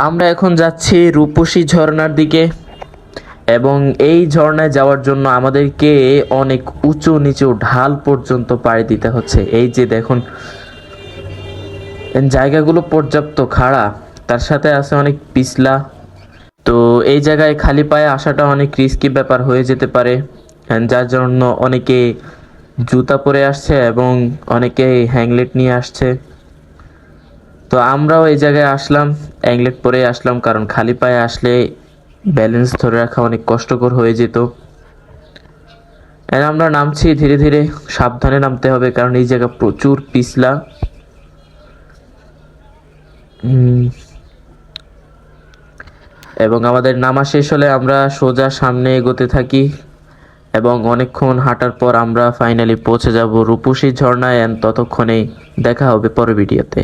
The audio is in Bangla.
আমরা এখন যাচ্ছি রূপসী ঝর্ণার দিকে, এবং এই ঝর্ণায় যাওয়ার জন্য আমাদেরকে অনেক উঁচু নিচু ঢাল পর্যন্ত পাড়ি দিতে হচ্ছে। এই যে দেখুন, জায়গাগুলো পর্যাপ্ত খাড়া, তার সাথে আছে অনেক পিছলা। তো এই জায়গায় খালি পায়ে আসাটা অনেক রিস্কি ব্যাপার হয়ে যেতে পারে, যার জন্য অনেকে জুতা পরে আসছে এবং অনেকে হ্যাংলেট নিয়ে আসছে। তো আমরাও এই জায়গায় আসলাম, অ্যাংলেট পরে আসলাম, কারণ খালি পায়ে আসলে ব্যালেন্স ধরে রাখা অনেক কষ্টকর হয়ে যেত। আমরা নামছি ধীরে ধীরে, সাবধানে নামতে হবে, কারণ এই জায়গা প্রচুর পিছলা। এবং আমাদের নামা শেষ হলে আমরা সোজা সামনে এগোতে থাকি, এবং অনেকক্ষণ হাঁটার পর আমরা ফাইনালি পৌঁছে যাব রূপসী ঝর্ণায়। ততক্ষণে দেখা হবে পরের ভিডিওতে।